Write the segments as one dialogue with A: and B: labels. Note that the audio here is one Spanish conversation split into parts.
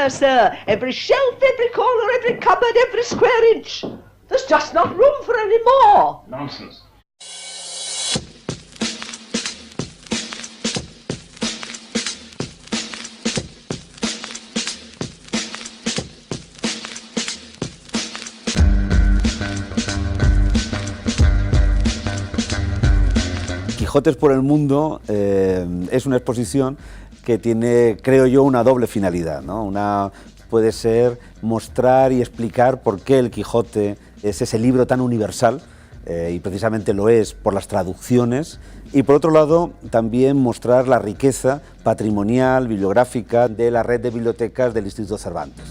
A: everywhere, sir. Every shelf, every corner, every cupboard, every square inch. There's just not room for any more.
B: Nonsense.
C: Quijotes por el mundo es una exposición que tiene, creo yo, una doble finalidad, ¿no? Una puede ser mostrar y explicar por qué el Quijote es ese libro tan universal, y precisamente lo es por las traducciones, y por otro lado también mostrar la riqueza patrimonial, bibliográfica de la red de bibliotecas del Instituto Cervantes.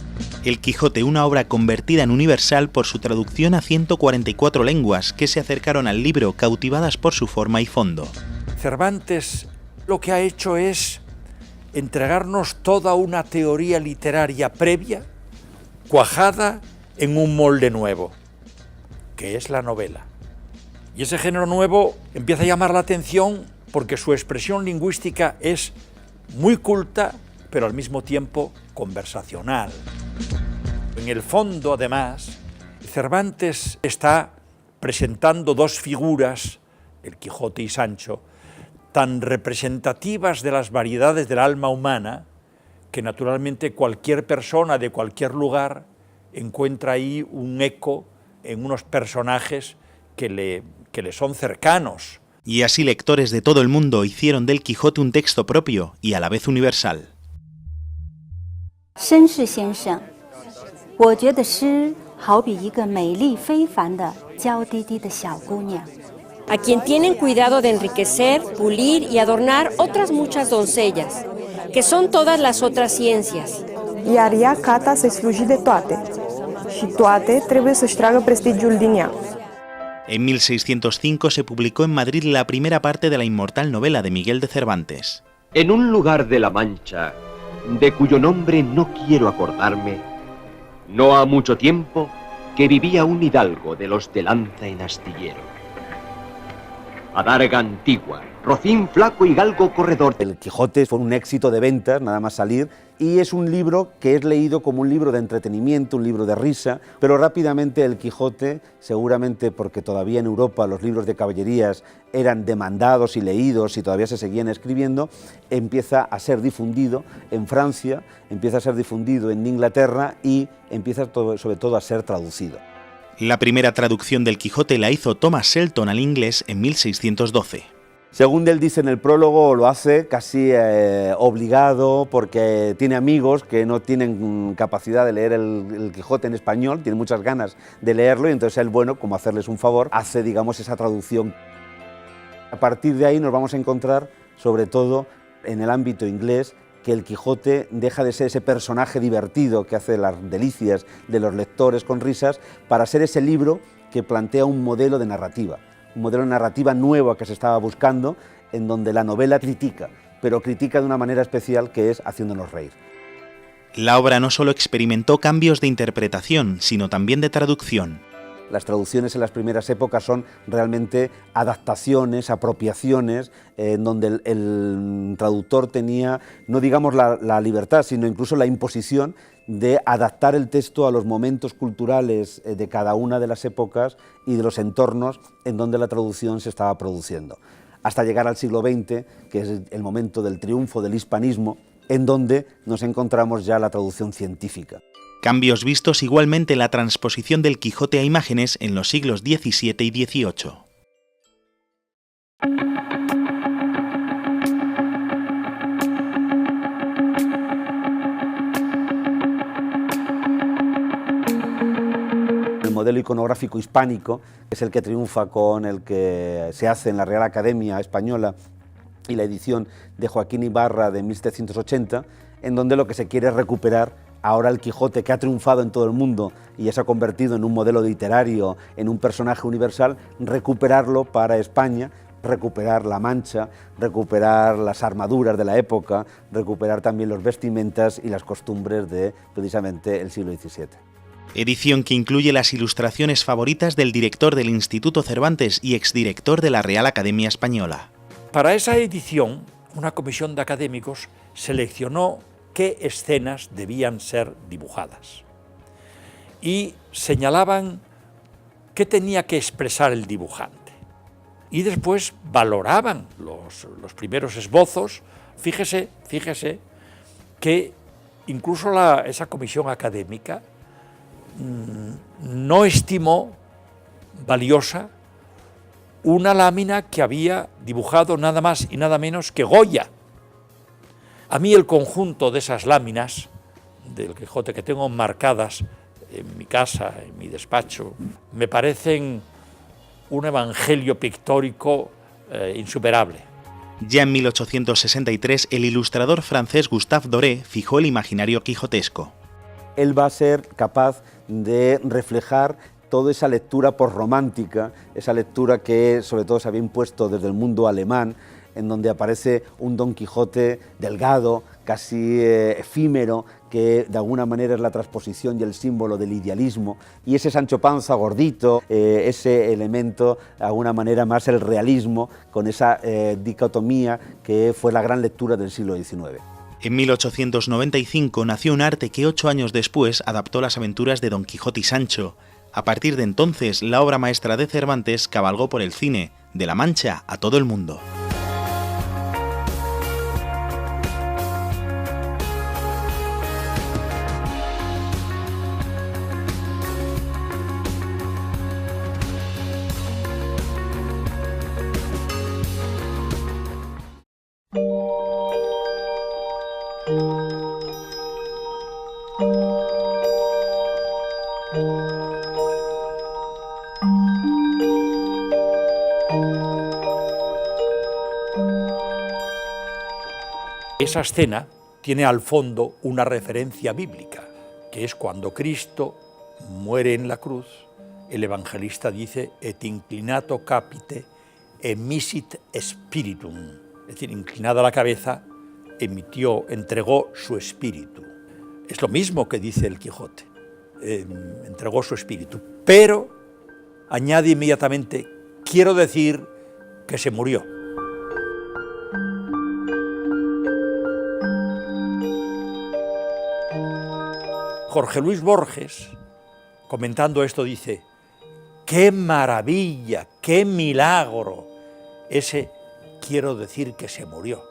D: El Quijote, una obra convertida en universal por su traducción a 144 lenguas que se acercaron al libro cautivadas por su forma y fondo.
E: Cervantes lo que ha hecho es entregarnos toda una teoría literaria previa, cuajada en un molde nuevo, que es la novela. Y ese género nuevo empieza a llamar la atención porque su expresión lingüística es muy culta, pero al mismo tiempo conversacional. En el fondo, además, Cervantes está presentando dos figuras, el Quijote y Sancho, tan representativas de las variedades del alma humana, que naturalmente cualquier persona de cualquier lugar encuentra ahí un eco en unos personajes que le son cercanos.
D: Y así lectores de todo el mundo hicieron del Quijote un texto propio y a la vez universal.
F: 绅士先生，我觉得诗好比一个美丽非凡的娇滴滴的小姑娘。
G: a quien tienen cuidado de enriquecer, pulir y adornar otras muchas doncellas, que son todas las otras ciencias.
H: Iar ea cata să-i sluji de toate, și toate trebuie să-și tragă prestigiul din ea.
D: En 1605 se publicó en Madrid la primera parte de la inmortal novela de Miguel de Cervantes.
I: En un lugar de la Mancha, de cuyo nombre no quiero acordarme, no ha mucho tiempo que vivía un hidalgo de los de lanza en astillero. Adarga antigua, rocín flaco y galgo corredor.
C: El Quijote fue un éxito de ventas, nada más salir, y es un libro que es leído como un libro de entretenimiento, un libro de risa, pero rápidamente el Quijote, seguramente porque todavía en Europa los libros de caballerías eran demandados y leídos y todavía se seguían escribiendo, empieza a ser difundido en Francia, empieza a ser difundido en Inglaterra y empieza sobre todo a ser traducido.
D: La primera traducción del Quijote la hizo Thomas Shelton al inglés en 1612.
C: Según él dice en el prólogo, lo hace casi obligado porque tiene amigos que no tienen capacidad de leer el Quijote en español, tienen muchas ganas de leerlo y entonces él, bueno, como hacerles un favor, hace, digamos, esa traducción. A partir de ahí nos vamos a encontrar, sobre todo en el ámbito inglés, que el Quijote deja de ser ese personaje divertido que hace las delicias de los lectores con risas para ser ese libro que plantea un modelo de narrativa nueva que se estaba buscando, en donde la novela critica, pero critica de una manera especial que es haciéndonos reír.
D: La obra no solo experimentó cambios de interpretación, sino también de traducción.
C: Las traducciones en las primeras épocas son realmente adaptaciones, apropiaciones, en donde el traductor tenía, no digamos la libertad, sino incluso la imposición de adaptar el texto a los momentos culturales de cada una de las épocas y de los entornos en donde la traducción se estaba produciendo. Hasta llegar al siglo XX, que es el momento del triunfo del hispanismo, en donde nos encontramos ya la traducción científica.
D: Cambios vistos igualmente en la transposición del Quijote a imágenes en los siglos XVII y XVIII.
C: El modelo iconográfico hispánico es el que triunfa con el que se hace en la Real Academia Española y la edición de Joaquín Ibarra de 1780, en donde lo que se quiere es recuperar ahora el Quijote, que ha triunfado en todo el mundo y ya se ha convertido en un modelo literario, en un personaje universal, recuperarlo para España, recuperar la Mancha, recuperar las armaduras de la época, recuperar también los vestimentas y las costumbres de precisamente el siglo XVII.
D: Edición que incluye las ilustraciones favoritas del director del Instituto Cervantes y exdirector de la Real Academia Española.
E: Para esa edición, una comisión de académicos seleccionó qué escenas debían ser dibujadas. Y señalaban qué tenía que expresar el dibujante. Y después valoraban los primeros esbozos. Fíjese que incluso esa comisión académica no estimó valiosa una lámina que había dibujado nada más y nada menos que Goya. A mí el conjunto de esas láminas del Quijote que tengo marcadas en mi casa, en mi despacho, me parecen un evangelio pictórico insuperable.
D: Ya en 1863, el ilustrador francés Gustave Doré fijó el imaginario quijotesco.
C: Él va a ser capaz de reflejar toda esa lectura posromántica, esa lectura que sobre todo se había impuesto desde el mundo alemán, en donde aparece un Don Quijote delgado, casi efímero, que de alguna manera es la transposición y el símbolo del idealismo, y ese Sancho Panza gordito, ese elemento, de alguna manera más el realismo, con esa dicotomía que fue la gran lectura del siglo XIX.
D: En 1895 nació un arte que 8 años después adaptó las aventuras de Don Quijote y Sancho. A partir de entonces, la obra maestra de Cervantes cabalgó por el cine, de La Mancha a todo el mundo.
E: Esa escena tiene al fondo una referencia bíblica, que es cuando Cristo muere en la cruz, el evangelista dice et inclinato capite emisit spiritum, es decir, inclinada la cabeza, entregó su espíritu. Es lo mismo que dice el Quijote, entregó su espíritu, pero añade inmediatamente, quiero decir que se murió. Jorge Luis Borges, comentando esto, dice, ¡qué maravilla, qué milagro! Ese quiero decir que se murió.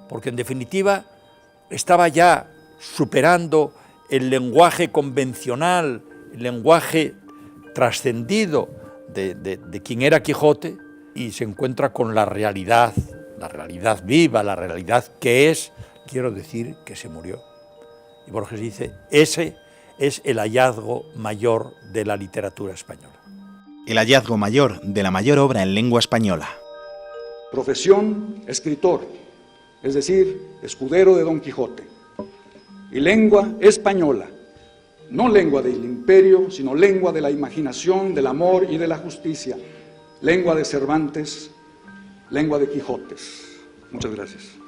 E: Porque en definitiva estaba ya superando el lenguaje convencional, el lenguaje trascendido de quien era Quijote, y se encuentra con la realidad viva, la realidad que es, quiero decir que se murió. Y Borges dice, ese es el hallazgo mayor de la literatura española.
D: El hallazgo mayor de la mayor obra en lengua española.
B: Profesión, escritor, es decir, escudero de Don Quijote. Y lengua española, no lengua del imperio, sino lengua de la imaginación, del amor y de la justicia. Lengua de Cervantes, lengua de Quijotes. Muchas gracias.